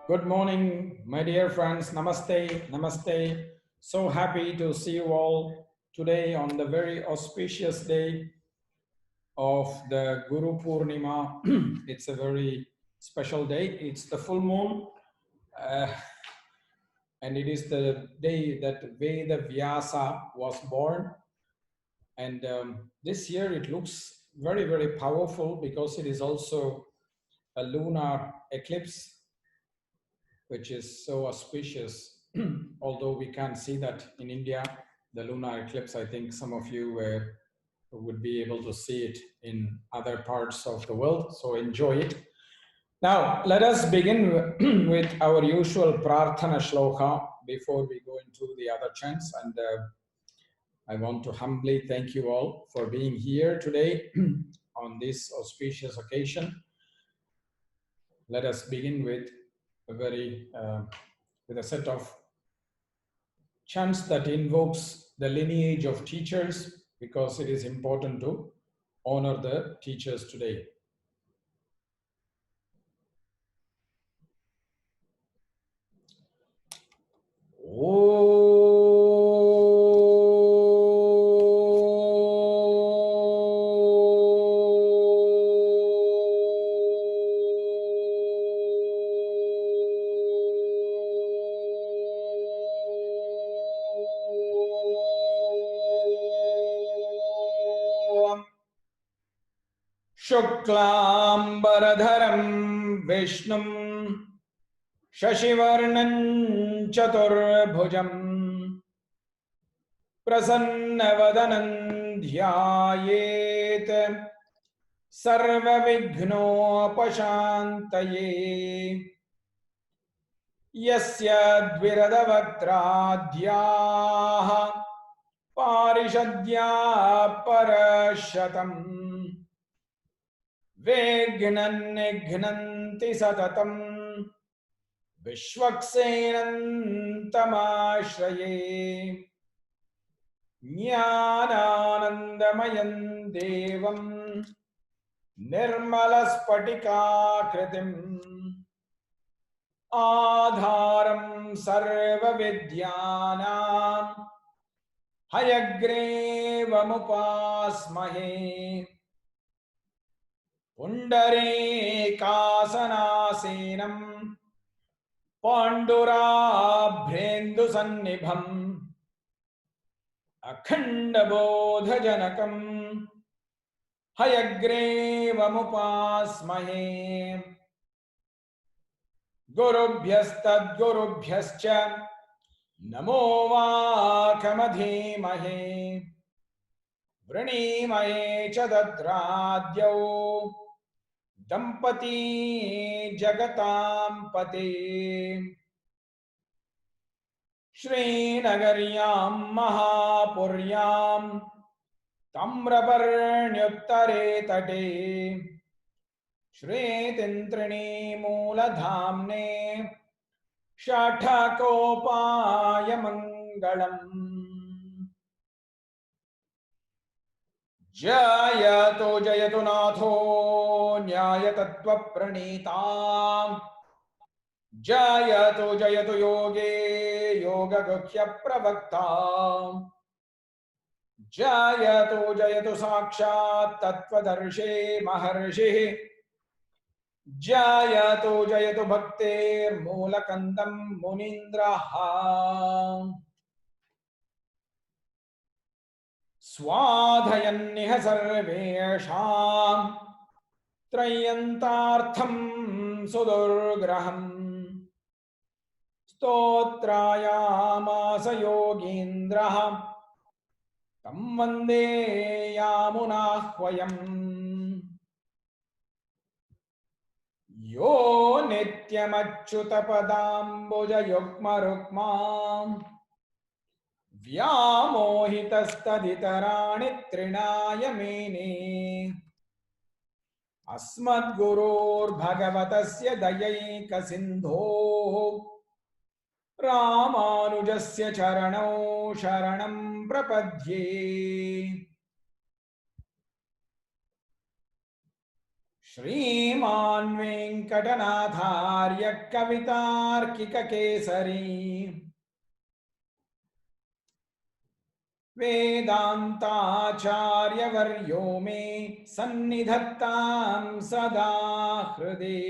Good morning, my dear friends. Namaste, namaste. So happy to see you all today on the very auspicious day of the Guru Purnima. It's a very special day. It's the full moon, uh, and it is the day that Veda Vyasa was born. And this year it looks very, very powerful because it is also a lunar eclipse, which is so auspicious. Although we can't see that in India, the lunar eclipse, I think some of you would be able to see it in other parts of the world. So enjoy it. Now, let us begin with our usual Prarthana Shloka before we go into the other chants. And I want to humbly thank you all for being here today on this auspicious occasion. Let us begin with a set of chants that invokes the lineage of teachers, because it is important to honor the teachers today. शुक्लांबरधरं विष्णुं शशिवर्णं चतुर्भुजं प्रसन्नवदनं ध्यायेत् सर्वविघ्नोपशान्तये यस्य द्विरदवक्त्राद्याः पारिषद्या परशतम् वेघ्नन्निघ्नन्ति सततं विश्वक्सेनन्तमाश्रये ज्ञानानन्दमयं देवं निर्मलस्फटिकाकृतिम् आधारं सर्वविद्यानां हयग्रीवमुपास्महे पुण्डरीकासनासीनं पाण्डुराभ्रेन्दुसन्निभम् अखण्डबोधजनकं हयग्रीवमुपास्महे गुरुभ्यस्तद्गुरुभ्यश्च नमो वाकमधीमहे वृणीमहे च दद्राद्यौ दंपती जगतां पते श्रीनगर्यां महापुर्यां ताम्रपर्ण्युत्तरे तटे श्रीतिन्त्रिणी मूलधाम्ने शाठाकोपाय मङ्गलम् जयतु जयतु नाथो न्यायतत्त्वप्रणीता जयतु जयतु योगे योगगुह्यप्रवक्ता जयतु जयतु साक्षात् तत्त्वदर्शी महर्षिः जयतु जयतु भक्तेर्मूलकन्दं मुनीन्द्रः स्वाधयन्निह सर्वेषां त्रय्यन्तार्थं सुदुर्ग्रहम् स्तोत्रायामास योगीन्द्रः तं वन्दे यामुनाह्वयम् यो नित्यमच्युतपदाम्बुजयुग्मरुक्मां व्यामोहितस्तदितराणि तृणाय मेने अस्मद्गुरोर्भगवतस्य दयैकसिन्धोः रामानुजस्य चरणौ शरणं प्रपद्ये। श्रीमान् वेङ्कटनाथार्य कवितार्किककेसरी वेदान्ताचार्यवर्यो मे सन्निधत्तां सदा हृदि।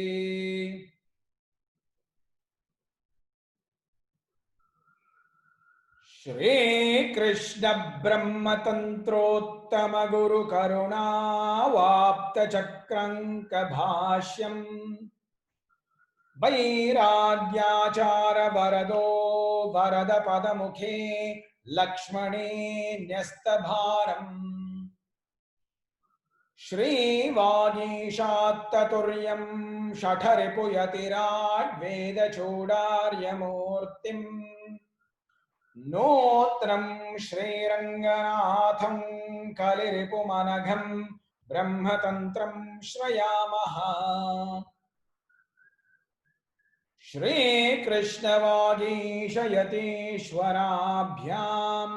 श्रीकृष्ण ब्रह्मतन्त्रोत्तम गुरु करुणावाप्तचक्रङ्क भाष्यम् वैराग्याचार वरदो वरद पदमुखे लक्ष्मणे न्यस्तभारम् श्रीवागीशात्ततुर्यं शठरिपुयतिराड् वेदचूडार्यमूर्तिम् नोत्रं श्रीरङ्गनाथं कलिरिपुमनघं ब्रह्मतन्त्रं श्रयामः। श्रीकृष्णवागीशयतीश्वराभ्यां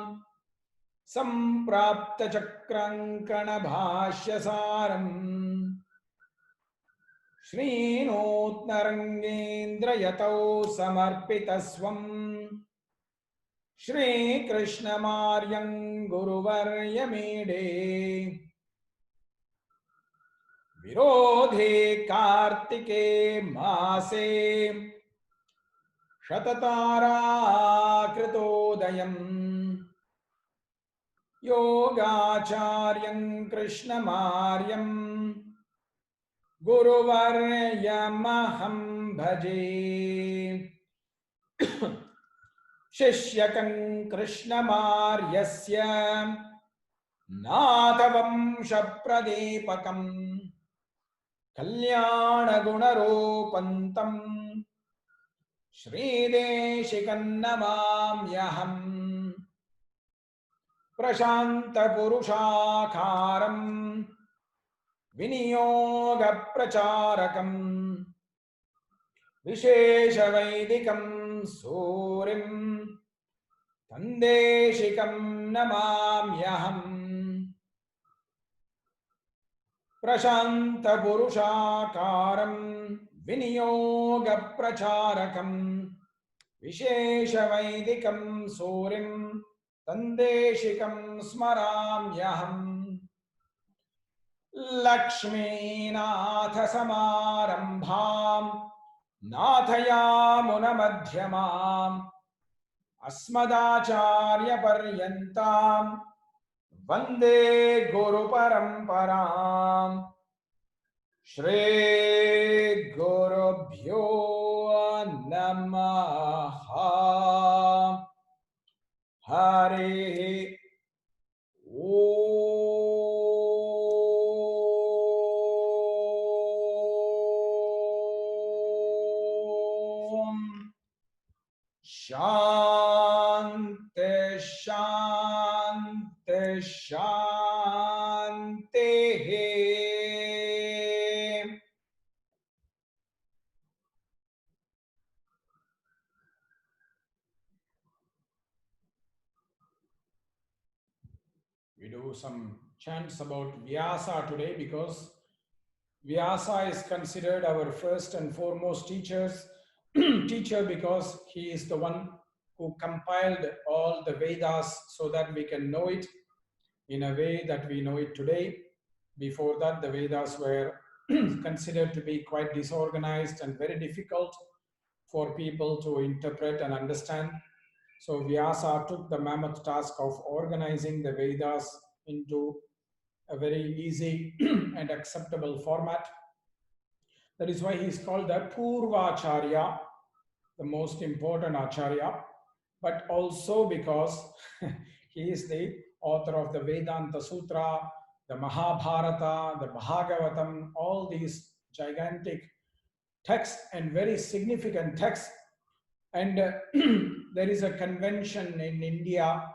सम्प्राप्तचक्राङ्कणभाष्यसारम् श्रीनूत्नरङ्गेन्द्रयतौ समर्पितस्वम् श्रीकृष्णमार्यं गुरुवर्यमीडे। विरोधे कार्तिके मासे शतताराकृतोदयम् योगाचार्यं कृष्णमार्यं गुरुवर्यमहं भजे। शिष्यकं कृष्णमार्यस्य नाथवंशप्रदीपकं कल्याणगुणरूपन्तं श्रीदेशिकं नमाम्यहम्। प्रशान्तपुरुषाकारं विनियोगप्रचारकं विशेषवैदिकं सूरिं तन्देशिकं नमाम्यहम्। प्रशान्तपुरुषाकारं विनियोगप्रचारकं विशेषवैदिकं सूरिं तन्देशिकं स्मराम्यहम्। लक्ष्मीनाथसमारम्भां नाथयामुनमध्यमाम् अस्मदाचार्यपर्यन्तां वन्दे गुरुपरम्पराम्। श्रीगुरुभ्यो नमः। हरिः ॐ। शान्ति शान्ति शान्तिः। We do some chants about Vyasa today because Vyasa is considered our first and foremost teacher because he is the one who compiled all the Vedas so that we can know it in a way that we know it today. Before that, the Vedas were considered to be quite disorganized and very difficult for people to interpret and understand. So Vyasa took the mammoth task of organizing the Vedas into a very easy and acceptable format. That is why he is called the Purvacharya, the most important Acharya, but also because he is the author of the Vedanta Sutra, the Mahabharata, the Bhagavatam, all these gigantic texts and very significant texts. And there is a convention in India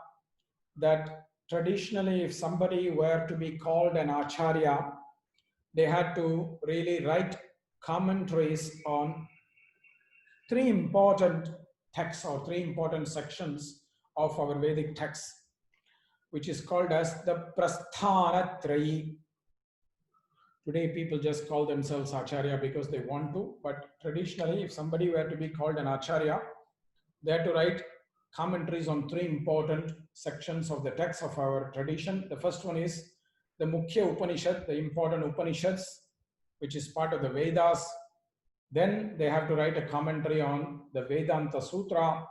that traditionally if somebody were to be called an Acharya, they had to really write commentaries on three important texts or three important sections of our Vedic texts, which is called as the Prasthanatrayi. Today, people just call themselves Acharya because they want to, but traditionally, if somebody were to be called an Acharya, they had to write commentaries on three important sections of the text of our tradition. The first one is the Mukhya Upanishad, the important Upanishads, which is part of the Vedas. Then they have to write a commentary on the Vedanta Sutra,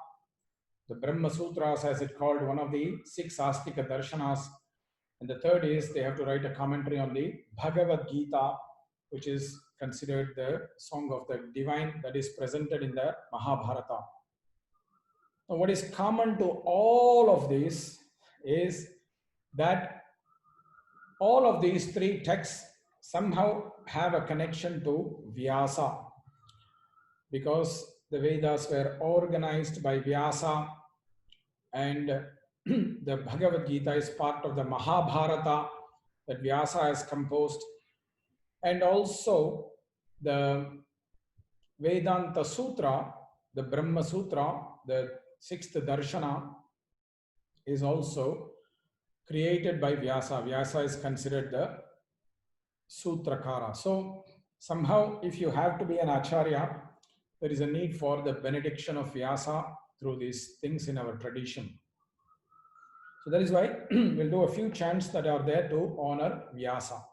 the Brahma Sutras, as it's called, one of the 6 Astika Darshanas. And the third is they have to write a commentary on the Bhagavad Gita, which is considered the song of the divine that is presented in the Mahabharata. Now, what is common to all of these is that all of these 3 texts somehow have a connection to Vyasa, because the Vedas were organized by Vyasa, and the Bhagavad Gita is part of the Mahabharata that Vyasa has composed, and also the Vedanta Sutra, the Brahma Sutra, the 6th Darshana, is also created by Vyasa. Vyasa is considered the Sutrakara. So somehow, if you have to be an Acharya, there is a need for the benediction of Vyasa through these things in our tradition. So that is why we'll do a few chants that are there to honor Vyasa.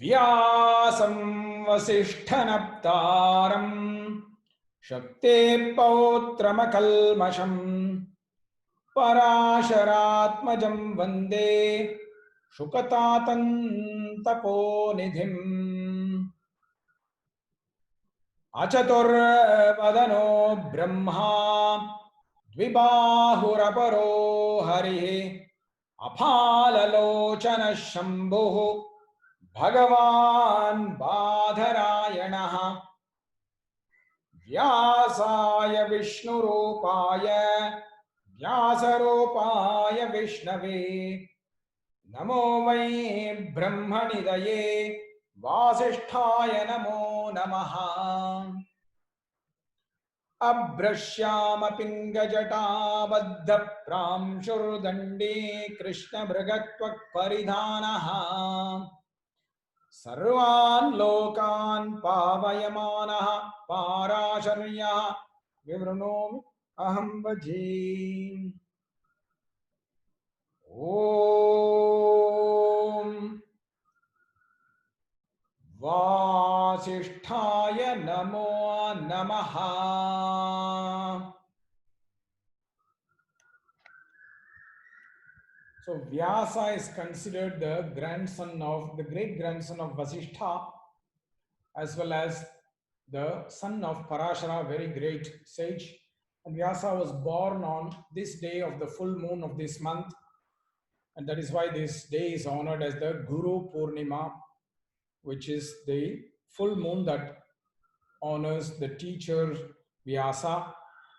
Vyasam Vasishthanaptaram Shakte Pautramakalmasham Parasharatmajam Vande Shukatatan Taponidhim Achatur Vadano Brahma Dvibahuraparo Hari Aphalalochana Shambhu Bhagavan Badharayanaha Vyasaya Vishnurupaya Vyasarupaya Vishnave Namo Vai Brahmanidaye Vasisthaya Namo Namaha Abrashyama Pingajata Baddha Pramshurdandi Krishna Bhragattvak Paridhanaha Sarvan Lokan Pavayamanaha Parasharya Vivrunomi Aham Bhaji Om Vasisthaya Namo Namaha. So Vyasa is considered the grandson of, the great grandson of Vasishtha, as well as the son of Parashara, very great sage. And Vyasa was born on this day of the full moon of this month. And that is why this day is honored as the Guru Purnima, which is the full moon that honors the teacher Vyasa.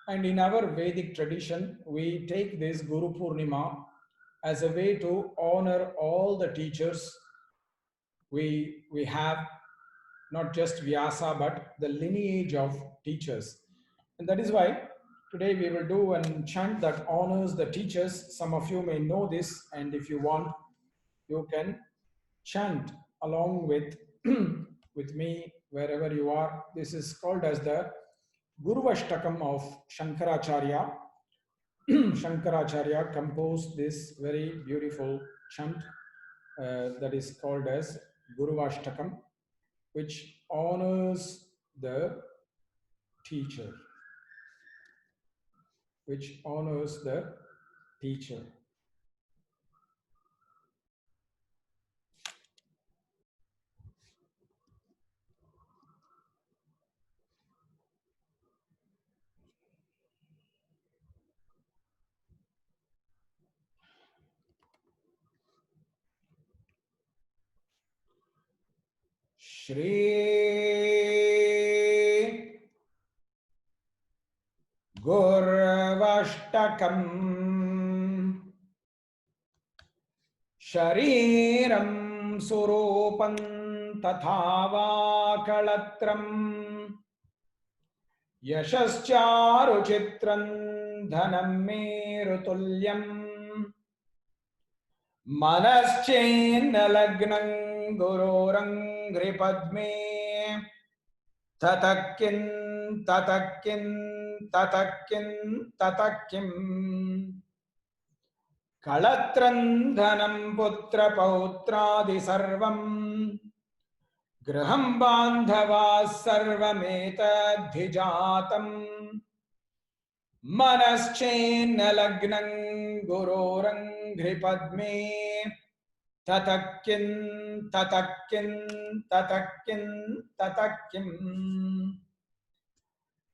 And in our Vedic tradition, we take this Guru Purnima as a way to honor all the teachers. We have not just Vyasa, but the lineage of teachers. And that is why today we will do a chant that honors the teachers. Some of you may know this, and if you want, you can chant along with, with me wherever you are. This is called as the Guruvashtakam of Shankaracharya. Shankaracharya composed this very beautiful chant that is called as Guruvashtakam, which honors the teacher. Which honors the teacher. Shri Gurvashtakam Shariram Surupam Tathava Kalatram Yashascharu Chitran धनं मेरुतुल्यम् मनश्चेन्न लग्नं गुरोरङ्घ्रिपद्मे ततः किं ततः किं ततः किं ततः किं कलत्रं धनं पुत्रपौत्रादि सर्वं गृहं बान्धवाः सर्वमेतद्धिजातं मनश्चेन्न लग्नं गुरोरङ्घ्रिपद्मे ततः किं ततः किं ततः किं ततः किं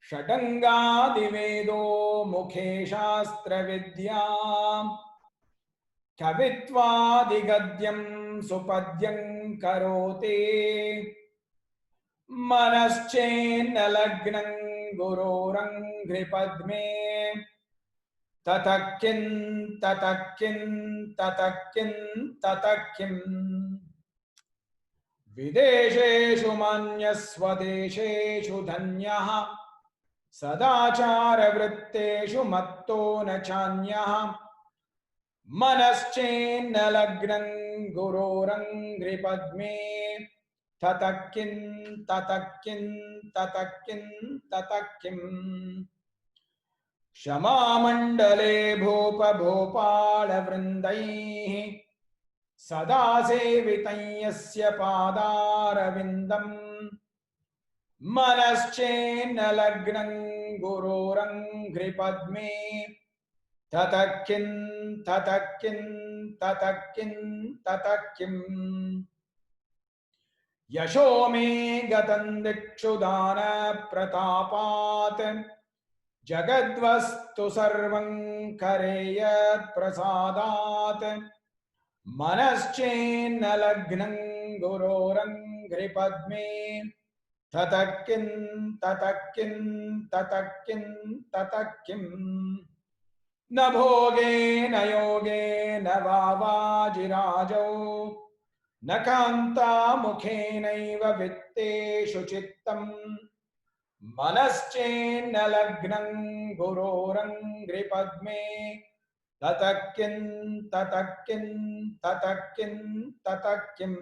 षडङ्गादिवेदो मुखे शास्त्रविद्या कवित्वादिगद्यं सुपद्यं करोति मनश्चेन्न लग्नं गुरोरङ्घ्रिपद्मे ततः किं ततः किं ततः किं ततः किं विदेशेषु मन्यस्वदेशेषु धन्यः सदाचारवृत्तेषु मत्तो न चान्यः मनश्चेन्न लग्नं गुरोरङ्घ्रिपद्मे ततः किं ततः किं ततः किं ततः किं क्षमामण्डले भूपभोपालवृन्दैः सदा सेवितं यस्य पादारविन्दम् मनश्चेन्न लग्नं गुरोरङ्घ्रिपद्मे ततः किं ततः किं ततः किं ततः किं यशो मे गतं दिक्षु दानप्रतापात् जगद्वस्तु सर्वं करेयत्प्रसादात् मनश्चेन्न लग्नं गुरोरङ्घ्रिपद्मे ततः किं ततः किं ततः किं ततः किं न भोगे न योगे न वाजिराजौ न कान्तामुखेनैव वित्तेषु चित्तम् मनश्चेन्न लग्नं गुरोरङ्घ्रिपद्मे ततः किं ततः किं ततः किं ततः किं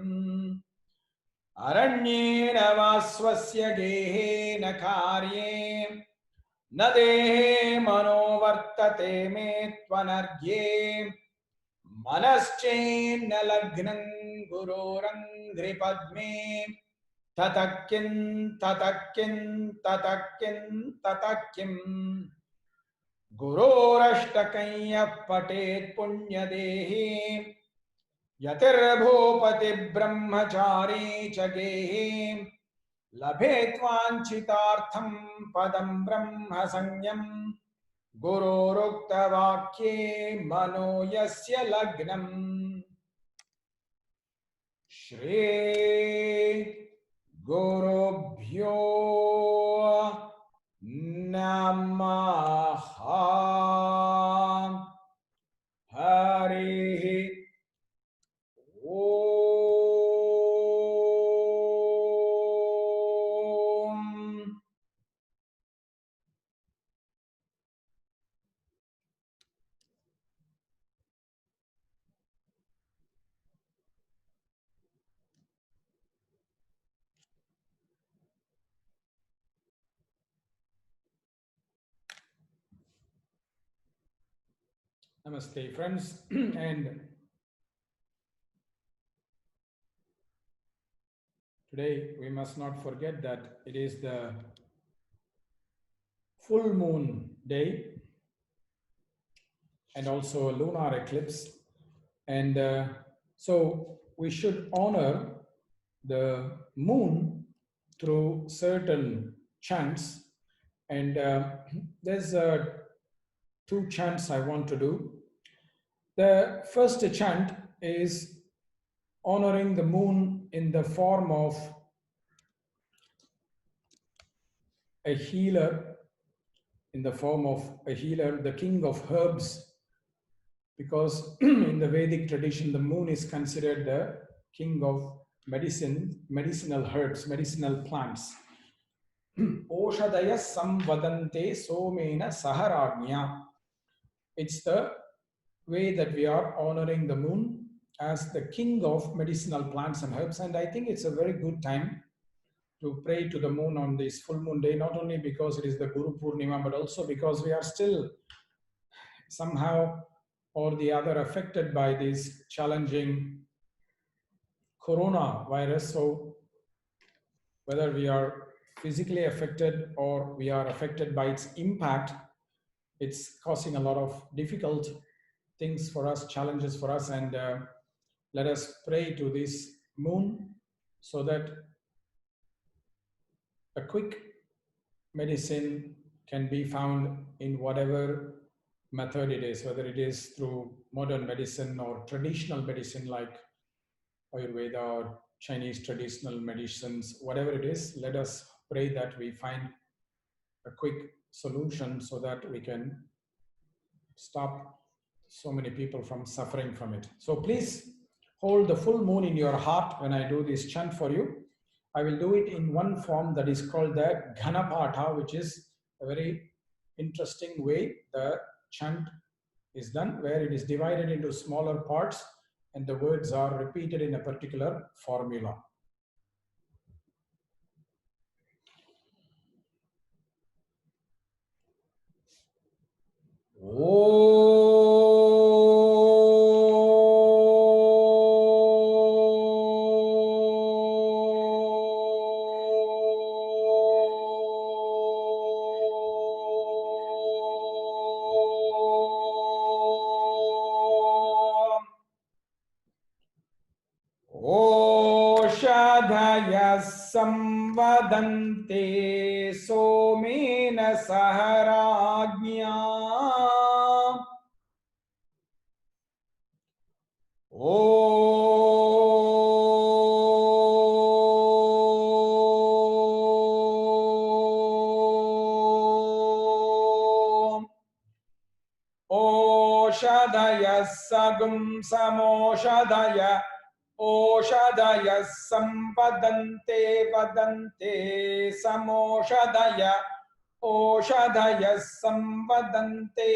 अरण्येन वा स्वस्य गेहेन कार्ये न देहे मनो वर्तते मे त्वनर्घ्ये मनश्चेन्न लग्नं गुरोरङ्घ्रिपद्मे ततः किं ततः किं ततः किं ततः किं गुरोरष्टकं यः पठेत् पुण्यदेहे यतिर्भूपति ब्रह्मचारी च गेहे लभेत् वाञ्छितार्थं पदं ब्रह्म संज्ञं गुरोरुक्तवाक्ये मनो यस्य लग्नम् श्री गुरुभ्यो नमः हरिः ओम। Namaste friends and today we must not forget that it is the full moon day and also a lunar eclipse, and so we should honor the moon through certain chants, and there's two chants I want to do. The first chant is honoring the moon in the form of a healer, in the form of a healer, the king of herbs, because in the Vedic tradition, the moon is considered the king of medicinal herbs, medicinal plants. Oshadaya samvadante somena saharagnya. It's the way that we are honoring the moon as the king of medicinal plants and herbs. And I think it's a very good time to pray to the moon on this full moon day, not only because it is the Guru Purnima, but also because we are still somehow or the other affected by this challenging coronavirus. So whether we are physically affected or we are affected by its impact, it's causing a lot of difficult things for us, challenges for us. And let us pray to this moon so that a quick medicine can be found in whatever method it is, whether it is through modern medicine or traditional medicine like Ayurveda or Chinese traditional medicines, whatever it is. Let us pray that we find a quick solution so that we can stop so many people from suffering from it. So please hold the full moon in your heart when I do this chant for you. I will do it in one form that is called the Ghanapatha, which is a very interesting way the chant is done, where it is divided into smaller parts and the words are repeated in a particular formula. ओषधयः संवदन्ते Somen सह राज्ञा ओषधयः सगुं समोषधय ओषधयः संवदन्ते वदन्ते समोषधय ओषधयः संवदन्ते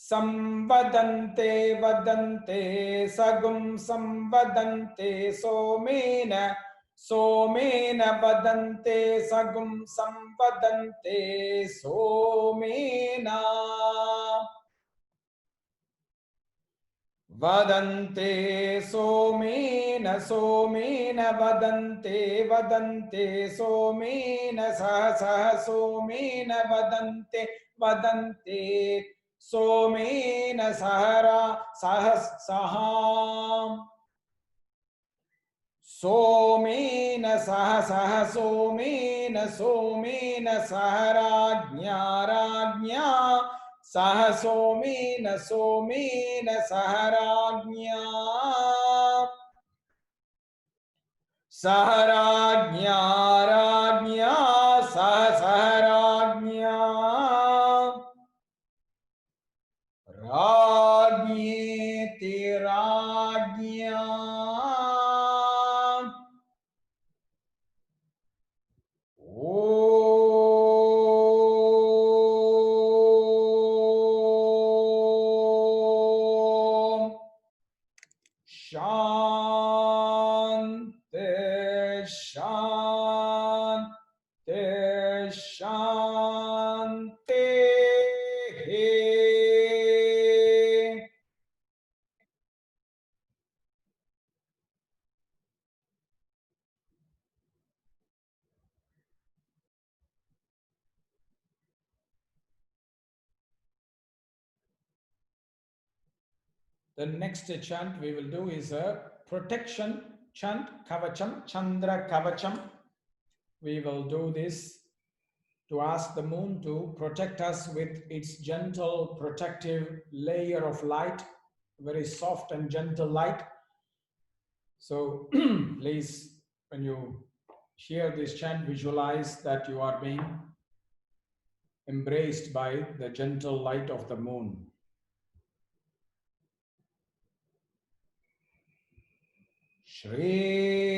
संवदन्ते वदन्ते सगुं संवदन्ते सोमेन सोमेन वदन्ते सगुं संवदन्ते सोमेन वदन्ते सोमेन सोमेन वदन्ते वदन्ते सोमेन सह सह सोमेन वदन्ते वदन्ते सोमेन सहरा सह सह सोमेन सह सह सोमेन सोमेन सह राज्ञा राज्ञा सह सोमेन सोमेन सह राज्ञा सह राज्ञा राज्ञा सह सह राज्ञा राज्ञेति राज्ञा शांति शांति शांति The next chant we will do is a protection chant, Kavacham, Chandra Kavacham. We will do this to ask the moon to protect us with its gentle protective layer of light, very soft and gentle light. So please, when you hear this chant, visualize that you are being embraced by the gentle light of the moon. Shri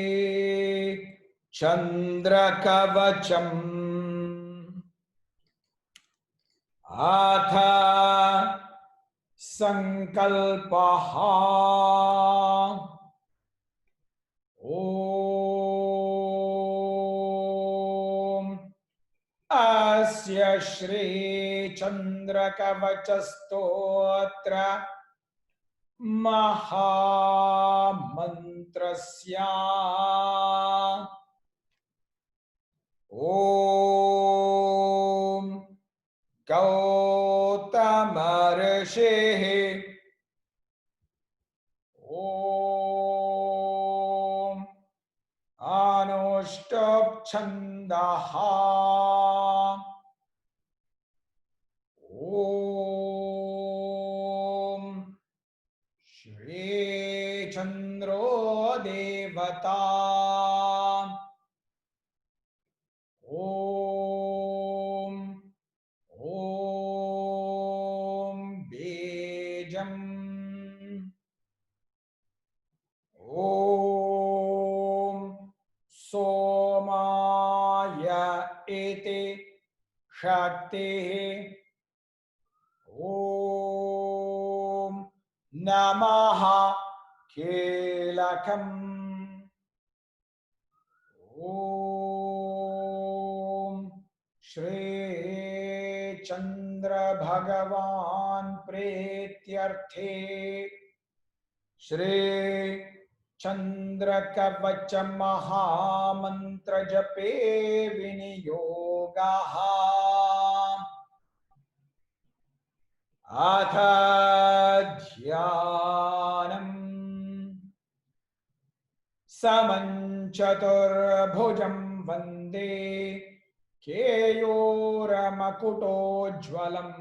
Chandra Kavacham अथ संकल्पः ॐ अस्य श्री चन्द्रकवचस्तोत्र महामन्त्रस्य ॐ गौतमऋषिः ॐ अनुष्टुप् छन्दः ॐ श्रीचन्द्रो देवता ॐ ॐ बीजम् ॐ सोमाय इति शक्तिः ॐ नमः कीलकम् ॐ श्रीचन्द्र भगवान् प्रीत्यर्थे श्री चन्द्रकवच महामन्त्र जपे विनियोगः अथ ध्यानम् समञ्चतुर्भुजं वन्दे केयोरमकुटोज्ज्वलम्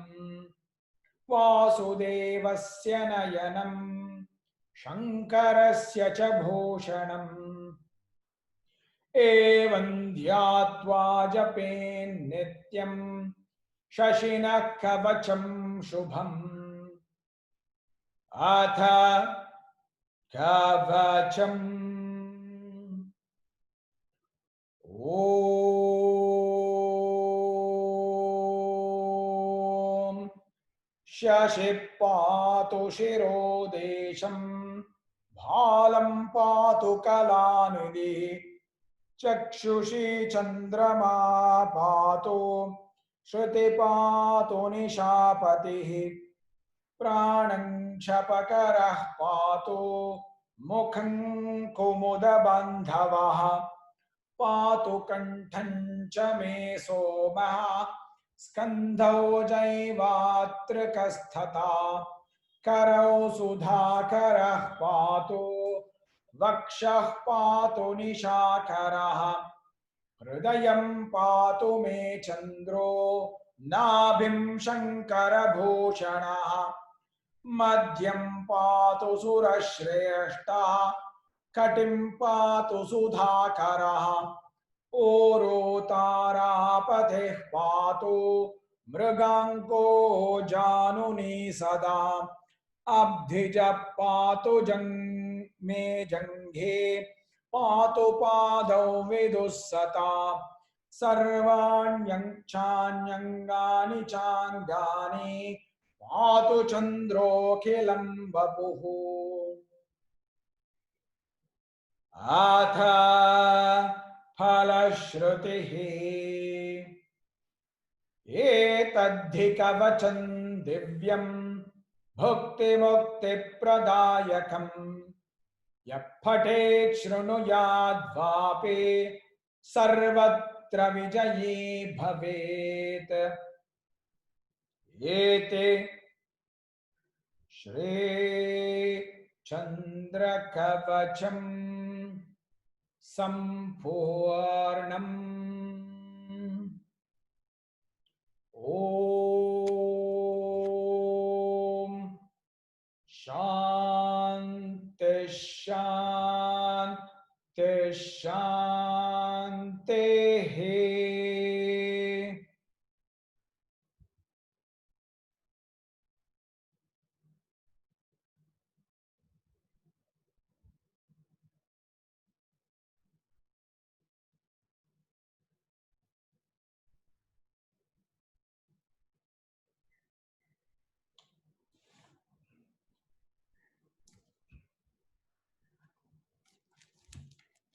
वासुदेवस्य नयनं शङ्करस्य च भूषणम् एवं ध्यात्वा जपेन्नित्यं शशिनः कवचं शुभम् अथ कवचम् ॐ शशि पातु शिरो देशं भालं पातु कलानिधिः चक्षुषी चन्द्रमा पातु श्रुति पातु निशापतिः प्राणं क्षपकरः पातु मुखं कुमुदबान्धवः पातु कण्ठं च मे सोमः स्कन्धौ जैवात्रिकस्तथा करौ सुधाकरः पातु वक्षः पातु निशाकरः हृदयं पातु मे चन्द्रो नाभिं शङ्करभूषणः मध्यं पातु सुरश्रेष्ठः कटिं पातु सुधाकरः ओरोतारापतिः पातु मृगाङ्को जानुनी सदा अब्धिज पातु मे जङ्घे पातु पादौ विदुःसता सर्वाण्यङ्गानि चाङ्गानि पातु चन्द्रोऽखिलं वपुः अथ फलश्रुतिः एतद्धि कवचं दिव्यं भुक्तिमुक्तिप्रदायकं यः पठेत् शृणुयाद्वापि सर्वत्र विजयी भवेत् एते श्री चन्द्रकवचम् सम्पूर्णम् ॐ शान्ति शान्ति शान्तिः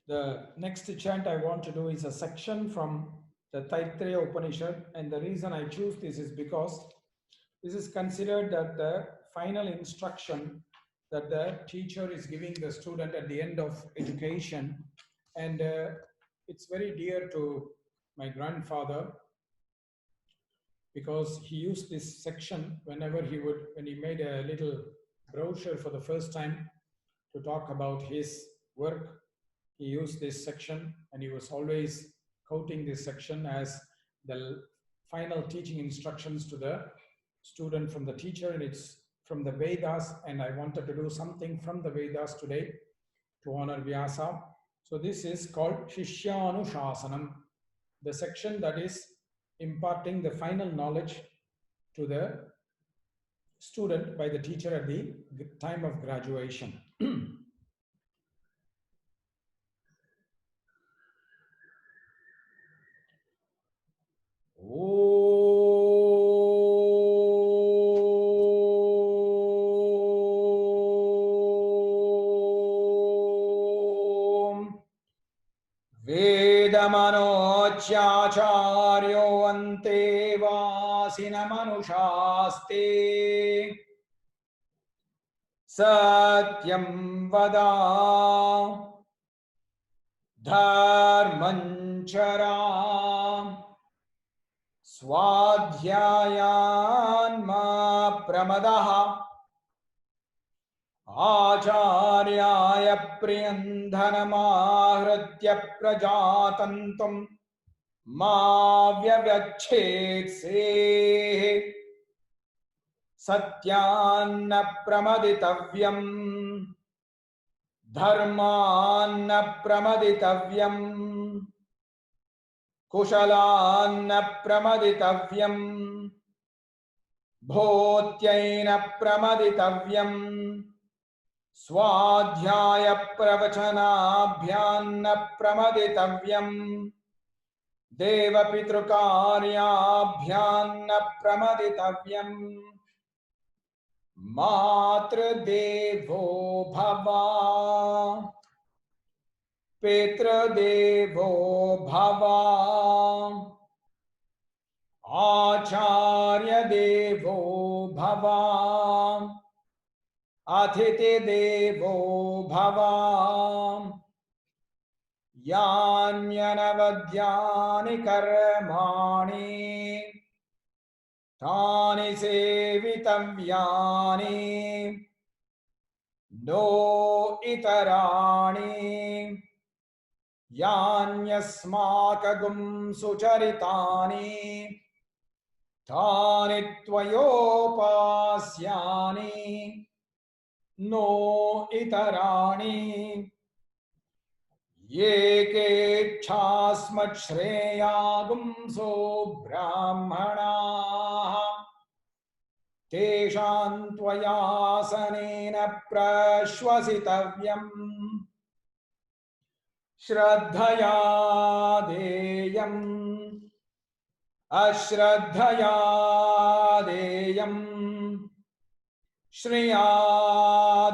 The next chant I want to do is a section from the Taittiriya Upanishad, and the reason I choose this is because this is considered that the final instruction that the teacher is giving the student at the end of education, and it's very dear to my grandfather because he used this section whenever when he made a little brochure for the first time to talk about his work. He used this section and he was always quoting this section as the final teaching instructions to the student from the teacher, and it's from the Vedas, and I wanted to do something from the Vedas today to honor Vyasa. So this is called Shishyanushāsanam, the section that is imparting the final knowledge to the student by the teacher at the time of graduation. Vedamanochacharyo ante vasinamanushaaste satyam vada dharmanchara swadhyayanma pramadaha आचार्याय प्रियंधनमाहृत्य प्रजातन्तं मा व्यवच्छेत्सेः सत्यान्न प्रमदितव्यम् धर्मान्न प्रमदितव्यम् कुशलान्न प्रमदितव्यम् भोत्यैन प्रमदितव्यम् स्वाध्याय प्रवचनाभ्यान्न प्रमदितव्यम् देवपितृकार्याभ्यान्न प्रमदितव्यम् मातृदेवो भव पितृदेवो भव आचार्य देवो भव अतिथि देवो भव यान्यनवद्यानि कर्माणि तानि सेवितव्यानि नो इतराणि यान्यस्माकं सुचरितानि तानि त्वयोपास्यानि नो इतराणि ये केच्छास्मच्छ्रेयागुंसो ब्राह्मणाः तेषां त्वयासनेन प्रश्वसितव्यम् श्रद्धया देयम् अश्रद्धया देयम् श्रिया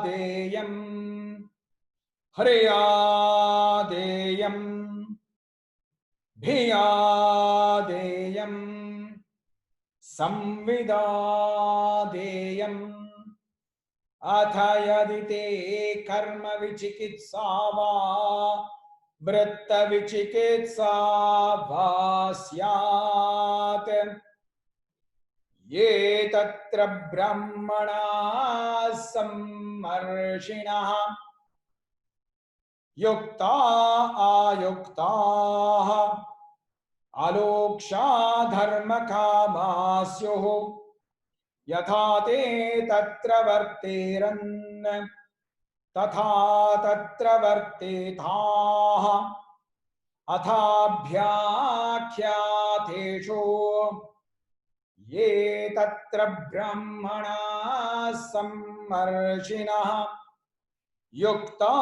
देयम् ह्रिया देयम् भिया देयम् संविदा देयम् अथ यदि ते कर्म विचिकित्सा वा वृत्त विचिकित्सा वा स्यात् ये तत्र ब्रह्मणाः सम्मर्षिणः युक्ता आयुक्ताः अलोक्षा धर्मकामा स्युः यथा ते तत्र वर्तेरन् तथा तत्र वर्तेथाः अथाभ्याख्यातेषु ये तत्र ब्रह्मणाः सम्मर्षिणः युक्ता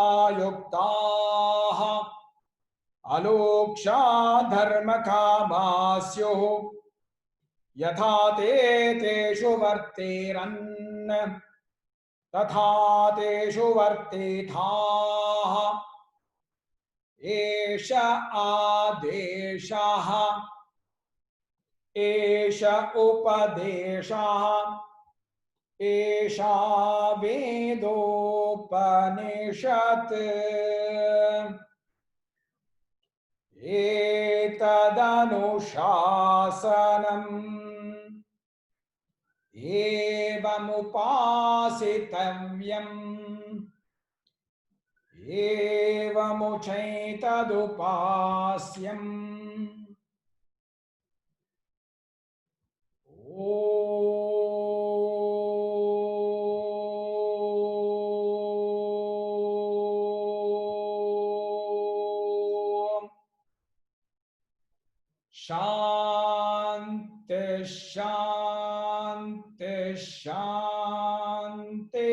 आयुक्ताः अलोक्षा धर्मकामा स्युः यथा ते तेषु वर्तेरन् तथा तेषु वर्तेथाः Esha adeshaha, Esha upadeshaha, Esha vedopanishat, Etadanuशासनम् Evamupasitavyam Evamuchaitadupasyam. Om Shanti Shanti Shanti.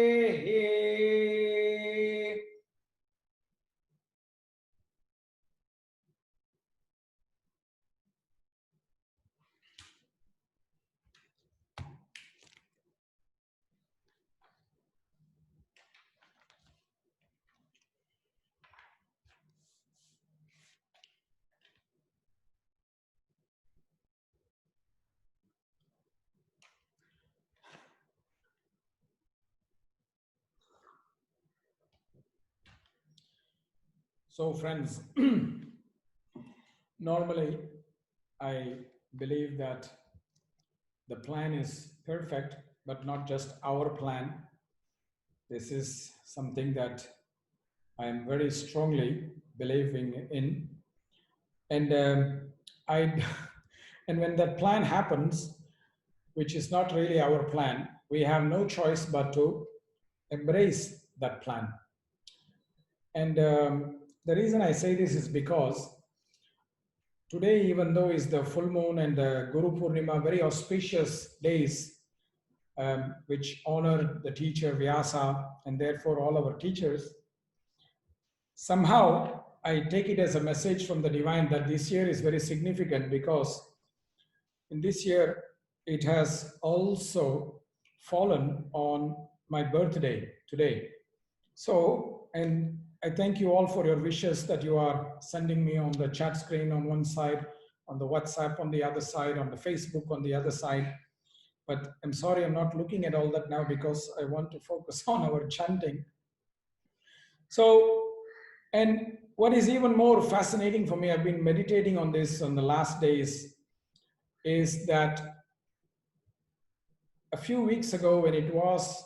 So friends, normally I believe that the plan is perfect, but not just our plan. This is something that I am very strongly believing in. And I, and when that plan happens, which is not really our plan, we have no choice but to embrace that plan. And the reason I say this is because today, even though is the full moon and the Guru Purnima, very auspicious days, which honor the teacher Vyasa and therefore all our teachers, somehow I take it as a message from the divine that this year is very significant because in this year it has also fallen on my birthday today. So, and I thank you all for your wishes that you are sending me on the chat screen on one side, on the WhatsApp on the other side, on the Facebook on the other side. But I'm sorry, I'm not looking at all that now because I want to focus on our chanting. So, and what is even more fascinating for me, I've been meditating on this on the last days, is that a few weeks ago when it was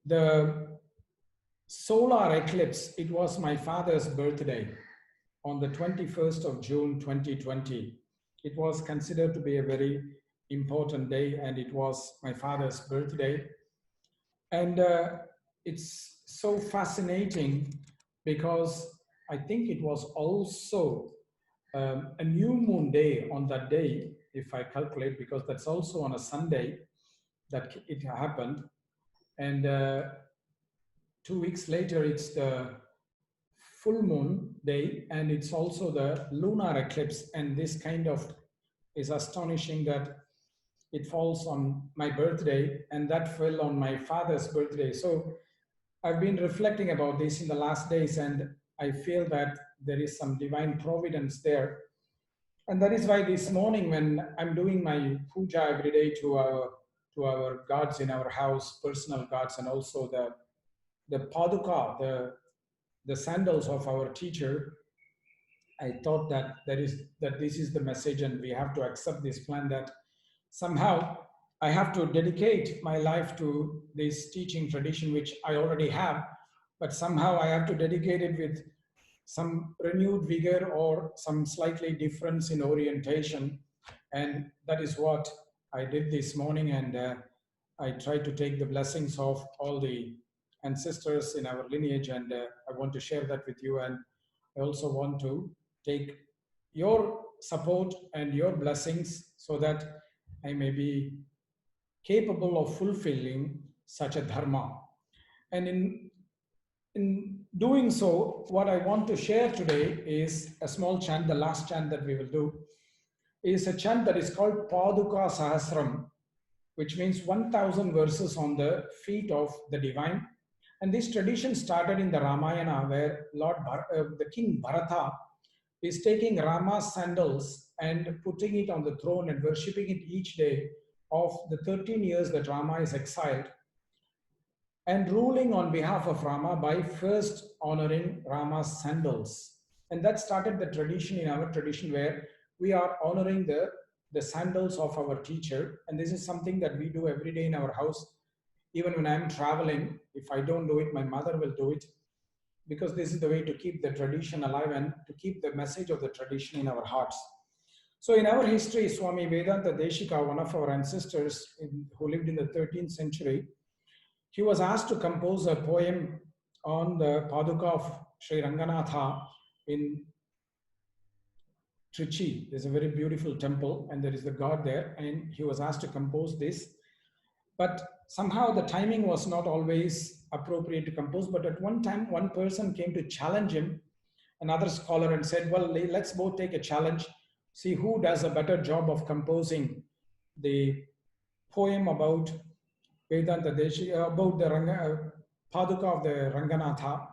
the solar eclipse, it was my father's birthday on the 21st of June 2020. It was considered to be a very important day and it was my father's birthday. And it's so fascinating because I think it was also a new moon day on that day, if I calculate, because that's also on a Sunday that it happened. And 2 weeks later, it's the full moon day and it's also the lunar eclipse. And this kind of is astonishing that it falls on my birthday and that fell on my father's birthday. So I've been reflecting about this in the last days and I feel that there is some divine providence there. And that is why this morning when I'm doing my puja every day to our gods in our house, personal gods, and also the paduka, the sandals of our teacher, I thought that this is the message and we have to accept this plan that somehow I have to dedicate my life to this teaching tradition, which I already have, but somehow I have to dedicate it with some renewed vigor or some slightly difference in orientation. And that is what I did this morning. And I tried to take the blessings of all the ancestors in our lineage. And I want to share that with you. And I also want to take your support and your blessings so that I may be capable of fulfilling such a dharma. And in doing so, what I want to share today is a small chant. The last chant that we will do is a chant that is called Paduka Sahasram, which means 1000 verses on the feet of the divine. And this tradition started in the Ramayana, where the king Bharata is taking Rama's sandals and putting it on the throne and worshipping it each day of the 13 years that Rama is exiled, and ruling on behalf of Rama by first honoring Rama's sandals. And that started the tradition in our tradition where we are honoring the sandals of our teacher. And this is something that we do every day in our house. Even when I'm traveling, if I don't do it, my mother will do it, because this is the way to keep the tradition alive and to keep the message of the tradition in our hearts. So in our history, Swami Vedanta Deshika, one of our ancestors who lived in the 13th century, he was asked to compose a poem on the Paduka of Sri Ranganatha in Trichy. There's a very beautiful temple and there is the god there, and he was asked to compose this. But somehow the timing was not always appropriate to compose. But at one time, one person came to challenge him, another scholar, and said, well, let's both take a challenge, see who does a better job of composing the poem about Vedanta Deshika, about the Paduka of the Ranganatha.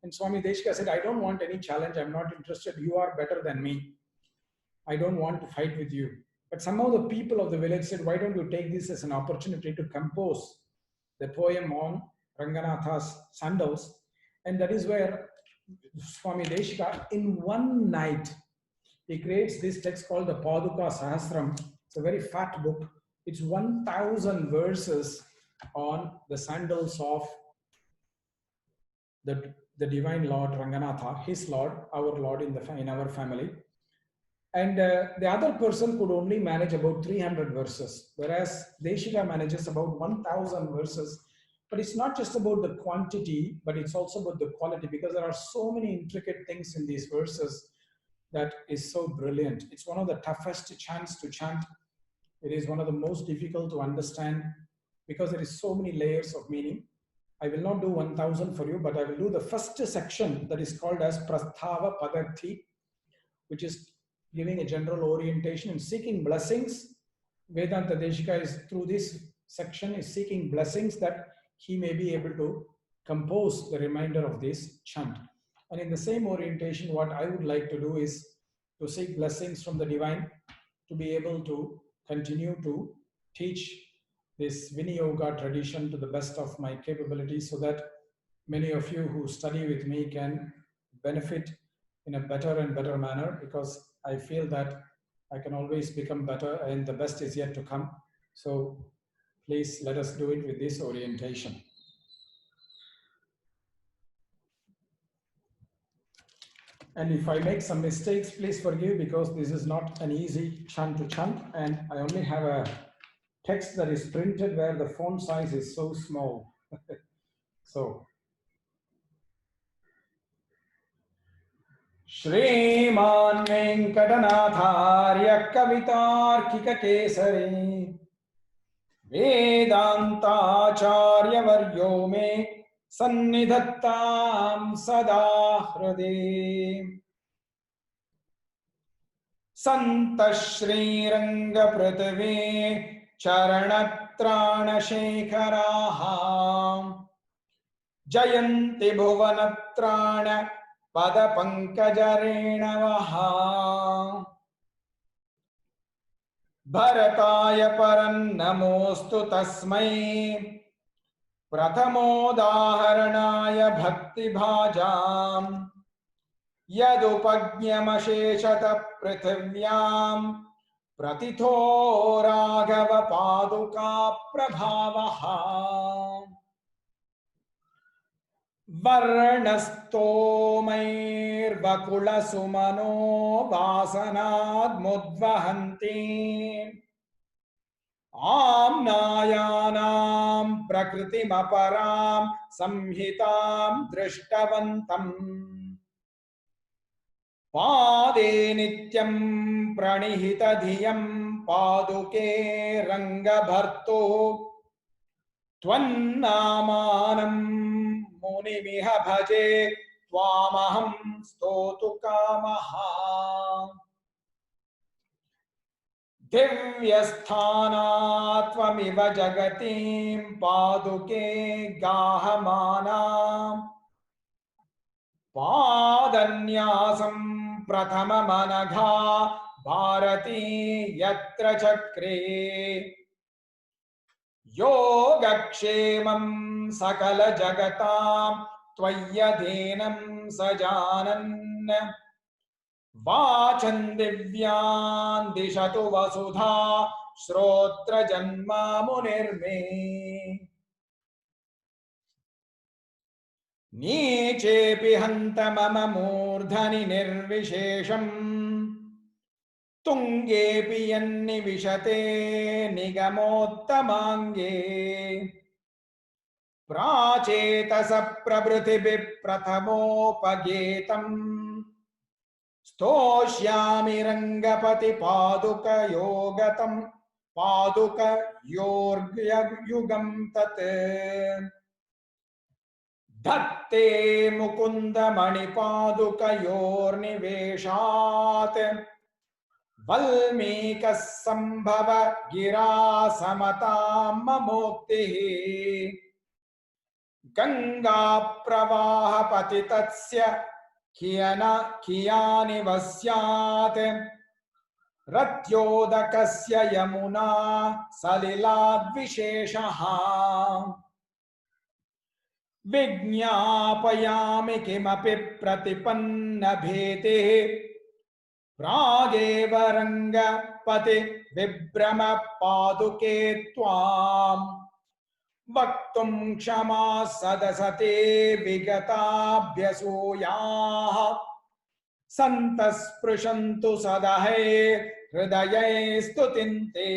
And Swami Deshika said, I don't want any challenge. I'm not interested. You are better than me. I don't want to fight with you. But somehow the people of the village said, why don't you take this as an opportunity to compose the poem on Ranganatha's sandals? And that is where Swami Deshika, in one night, he creates this text called the Paduka Sahasram. It's a very fat book. It's 1,000 verses on the sandals of the divine Lord Ranganatha, his Lord, our Lord in our family. And the other person could only manage about 300 verses, whereas Deshika manages about 1,000 verses. But it's not just about the quantity, but it's also about the quality, because there are so many intricate things in these verses that is so brilliant. It's one of the toughest chants to chant. It is one of the most difficult to understand because there is so many layers of meaning. I will not do 1,000 for you, but I will do the first section that is called as Prasthava Padarthi, which is giving a general orientation and seeking blessings. Vedanta Deshika is, through this section, is seeking blessings that he may be able to compose the remainder of this chant. And in the same orientation, what I would like to do is to seek blessings from the divine to be able to continue to teach this Viniyoga tradition to the best of my capabilities, so that many of you who study with me can benefit in a better and better manner, because I feel that I can always become better and the best is yet to come. So please let us do it with this orientation. And if I make some mistakes, please forgive, because this is not an easy chant to chant, and I only have a text that is printed where the font size is so small. So, Shriman Venkatanatharya Kavitarkika Kesari Vedantacharya Varyo Me Sannidhattam Sada Hrade Santa Shri Ranga Prithve Charanatrana Shekharaha Jayanti Bhuvanatrana Pada Pankajarenavaha Bharataya Parannamostu Tasmai Prathamodaharanaya Bhakti Bhajam Yadupajnamasheshata Prithivyam Pratitho Raghava Paduka Prabhavaha Varnastomair Vakula Sumano Vasanad Mudvahanti Amnayanam Prakritim Aparam Samhitam Drishtavantam Pade Nityam Pranihita Dhiyam Paduke Rangabharto Tvannamanam Munimiha Bhaje Tvamaham Stotu Kamaha दिव्यस्थानात्वमिव जगतीं पादुके गाहमाना पादन्यासं प्रथममनघा भारती यत्र चक्रे योगक्षेमं सकल जगतां त्वय्यधीनं स जानन् वाचं दिव्यान् दिशतु वसुधा श्रोत्र जन्मा मुनिर्मे नीचेऽपि हन्त मम मूर्धनि निर्विशेषम् तुंगेऽपि यन्निविशते निगमोत्तमाङ्गे प्राचेतस प्रभृतिभिः प्रथमोपगेतम् स्तोष्यामि रङ्गपति पादुकयोगतं पादुकयोर्युगं तत् धत्ते मुकुन्द मणिपादुकयोर्निवेशात् वल्मीकः सम्भव गिरा समतां ममोक्तिः गंगा प्रवाह पतितस्य कियानि वस्यात् रत्योदकस्य यमुना सलिलाद्विशेषः विज्ञापयामि किमपि प्रतिपन्न भेतिः प्रागेव रङ्गपति विभ्रम पादुके त्वाम् वक्तुं क्षमा सदसते विगताभ्यसूयाः सन्तः स्पृशन्तु सदहे हृदये स्तुतिन्ते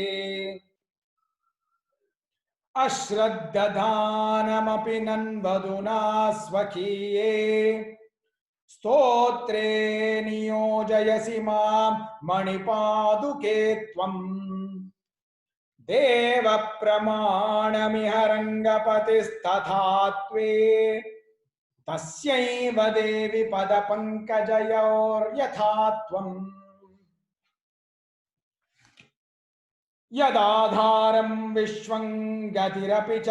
अश्रद्धदानमपि नन्वधुना स्वकीये स्तोत्रे नियोजयसि मां मणिपादुके त्वम् देव प्रमाणमिह रङ्गपतिस्तथा त्वे तस्यैव देवि पदपङ्कजयोर्यथा त्वम् यदाधारं विश्वं गतिरपि च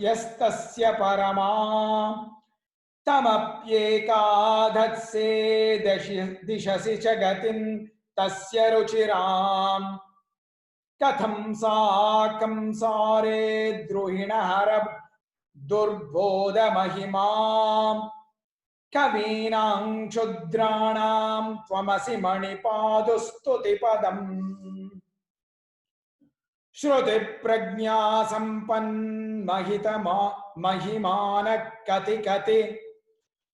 यस्तस्य परमा तमप्येकाधत्से दिशसि च गतिं तस्य रुचिराम् कथं साकं सारे द्रोहिणहर दुर्बोध महिमां कवीनां क्षुद्राणां त्वमसि मणिपादुस्तुतिपदम् श्रुति प्रज्ञा संपन्नमहित महिमानः कति कति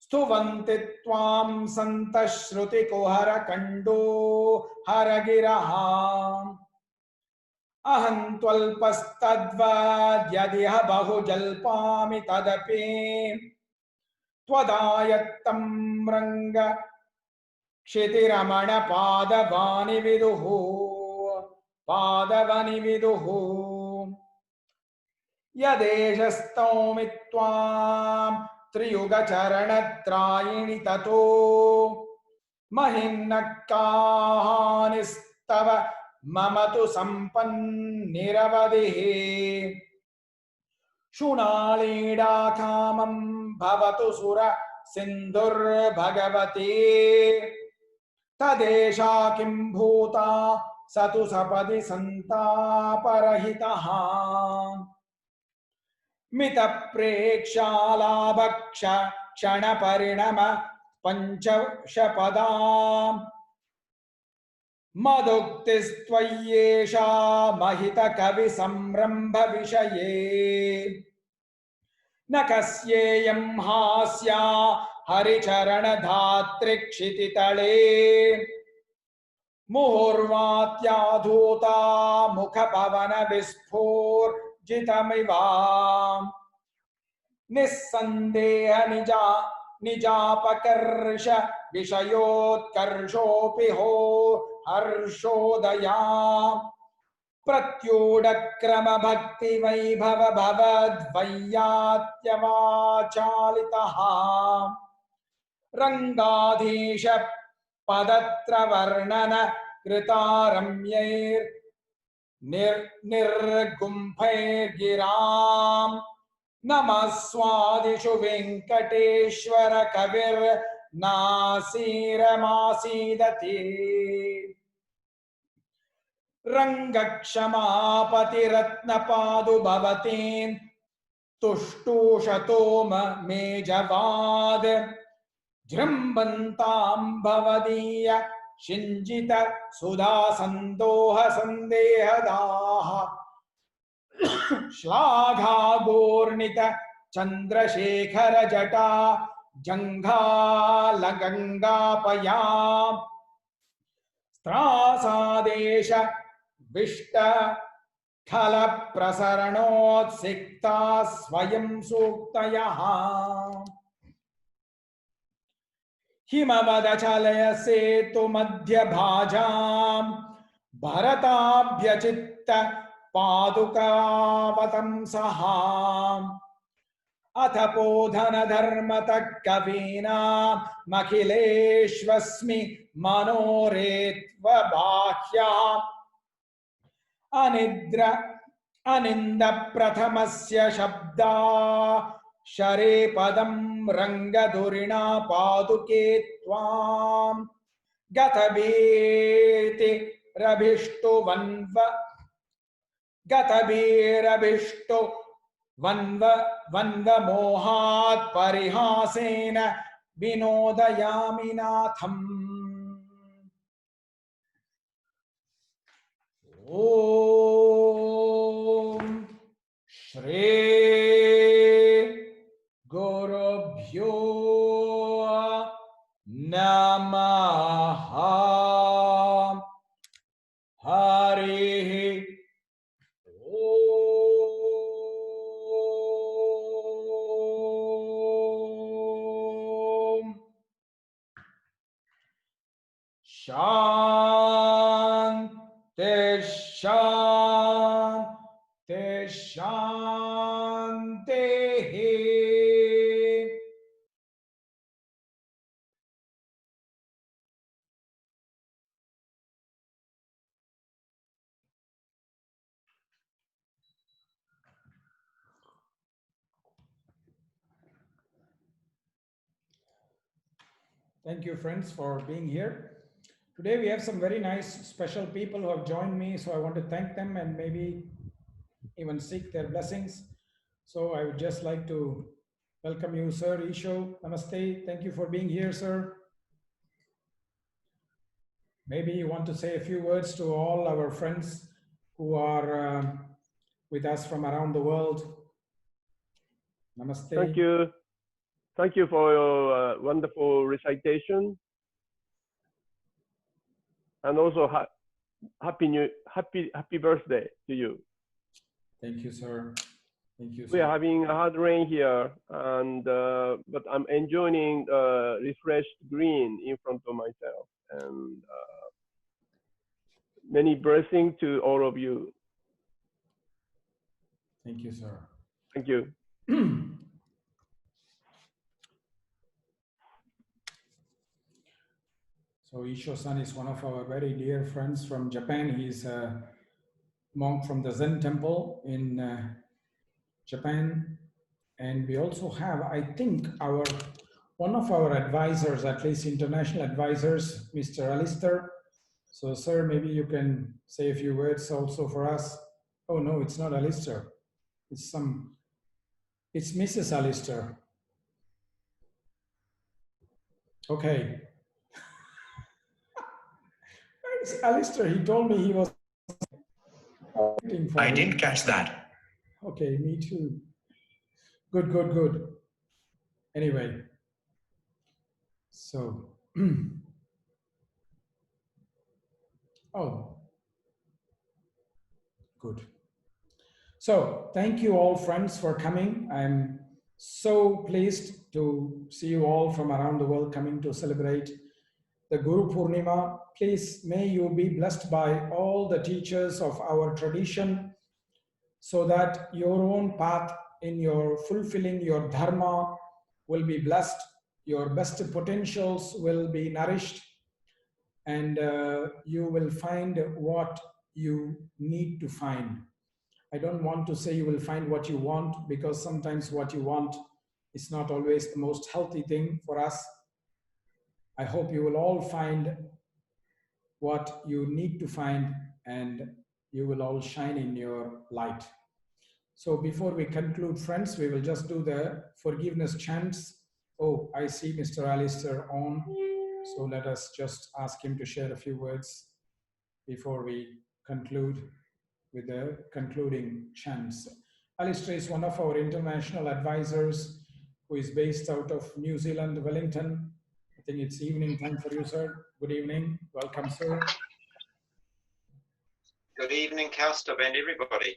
स्तुवन्ति त्वां सन्तः श्रुतिकुहर कण्डो हरगिरः अहं त्वल्पस्तद्वद्यदिह बहुजल्पामि तदपि त्वदायत्तं रङ्ग क्षितिरमण पादवानि विदुः यदेशस्तौमि त्वां त्रियुगचरणत्रायिणि ततो महिन्नः काहानिस्तव मम तु सम्पन्निरवधिः शुणालीडाकामं भवतु सुर सिन्धुर्भगवती तदेषा किं भूता स तु सपदि सन्तापरहितः मितप्रेक्षालाभक्ष क्षणपरिणम पञ्चशपदा मदुक्तिस्त्वय्येषा महितकवि संरम्भ विषये न कस्येयं हास्या हरिचरणधात्रिक्षितितले मुहुर्वात्याधूता मुखपवन विस्फोर्जितमिव निस्सन्देह निजापकर्ष विषयोत्कर्षोऽपि हो हर्षोदया प्रत्यूढक्रम भक्ति वैभव भवद्वैयात्यवाचालितः रङ्गाधीश पदत्र वर्णन कृतारम्यैर् निर्गुम्फैर्गिराम् नमः स्वादिषु वेङ्कटेश्वर कविर्नासीरमासीदति रङ्गक्षमापतिरत्नपादु भवतीं तुष्टुषतोम मेजवाद जृम्बन्तां भवदीय शिञ्जित सुधा सन्दोह सन्देहदाः श्लाघागोर्णित चन्द्रशेखर जटा जङ्घालगङ्गापया स्त्रासादेश विष्ट खल प्रसरणोत्सिक्ता स्वयं सूक्तयः हिमवदचलय सेतु मध्य भाजां भरताभ्यचित्त पादुकावतंसः अथ पोधन धर्मतः कवीनामखिलेष्वस्मि मनोरेत्व बाह्या अनिद्र अनिंद प्रथमस्य शब्दा शरे पदं रंगधुरिणा पादुके त्वां गतभीति रभिष्टु वन्व मोहात् परिहासेन विनोदयामि नाथम् ओम श्री गुरुभ्यो नमः हरिः ओम शांति शांति शांति। Thank you, friends, for being here. Today we have some very nice special people who have joined me, so I want to thank them and maybe even seek their blessings. So I would just like to welcome you, Sir Isho. Namaste. Thank you for being here, sir. Maybe you want to say a few words to all our friends who are with us from around the world. Namaste. Thank you. Thank you for your wonderful recitation. And also happy birthday to you. Thank you, sir. Thank you, sir. We are having a hard rain here, and but I'm enjoying refreshed green in front of myself. And many blessings to all of you. Thank you, sir. Thank you. So Isho-san is one of our very dear friends from Japan. He's a monk from the Zen temple in Japan. And we also have, I think, one of our advisors, at least international advisors, Mr. Alistair. So, sir, maybe you can say a few words also for us. Oh, no, it's not Alistair. It's Mrs. Alistair. Okay. It's Alistair. He told me he was waiting for I didn't catch that. Okay, me too. Good, good, good. Anyway, so, oh, good. So, thank you all, friends, for coming. I'm so pleased to see you all from around the world coming to celebrate the Guru Purnima. Please, may you be blessed by all the teachers of our tradition so that your own path in your fulfilling your dharma will be blessed, your best potentials will be nourished, and you will find what you need to find. I don't want to say you will find what you want, because sometimes what you want is not always the most healthy thing for us. I hope you will all find what you need to find, and you will all shine in your light. So before we conclude, friends, we will just do the forgiveness chants. Oh, I see Mr. Alistair on. So let us just ask him to share a few words before we conclude with the concluding chants. Alistair is one of our international advisors who is based out of New Zealand, Wellington. I think it's evening time for you, sir. Good evening. Welcome, sir. Good evening, Kaustubh, and everybody.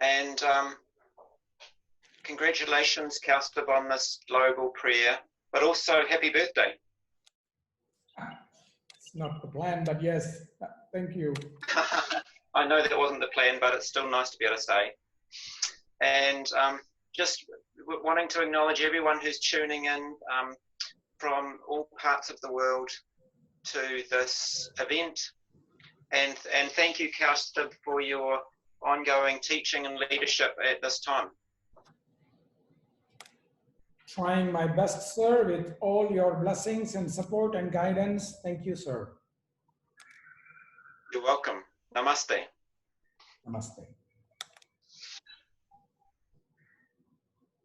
And congratulations, Kaustubh, on this global prayer, but also happy birthday. It's not the plan, but yes, thank you. I know that wasn't the plan, but it's still nice to be able to say. And just wanting to acknowledge everyone who's tuning in from all parts of the world to this event. And thank you, Kaustubh, for your ongoing teaching and leadership at this time. Trying my best, sir, with all your blessings and support and guidance. Thank you, sir. You're welcome. Namaste. Namaste.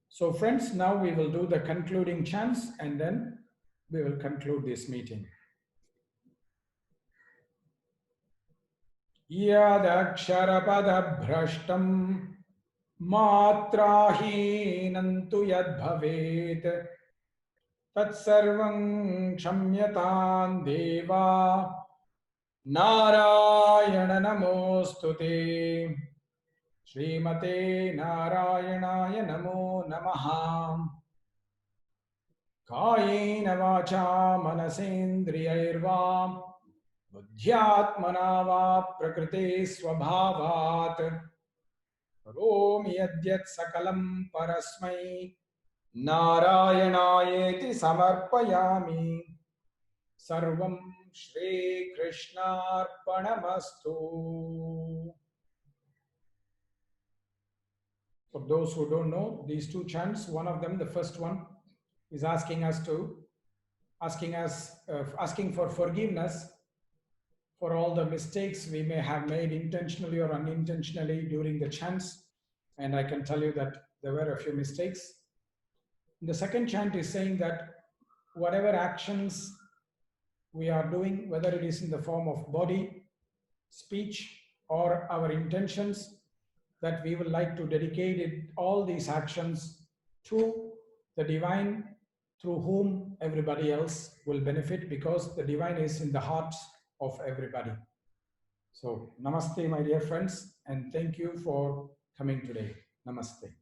So friends, now we will do the concluding chants, and then we will conclude this meeting. Yadaksharabhadabhrashtam matrahinantu yadbhavet tatsarvam kshamyatam deva Narayana namostute Srimate Narayanaaya namo namaha Kayena vacha manasendriyairva Buddhyatmana va prakrite swabhavat Karomi yadyat sakalam parasmai Narayanayeti samarpayami Sarvam Shri Krishnarpanamastu. For those who don't know, these two chants, one of them, the first one, is asking for forgiveness for all the mistakes we may have made intentionally or unintentionally during the chants. And I can tell you that there were a few mistakes. The second chant is saying that whatever actions we are doing, whether it is in the form of body, speech, or our intentions, that we would like to dedicate all these actions to the divine, through whom everybody else will benefit, because the divine is in the hearts of everybody. So namaste, my dear friends, and thank you for coming today. Namaste.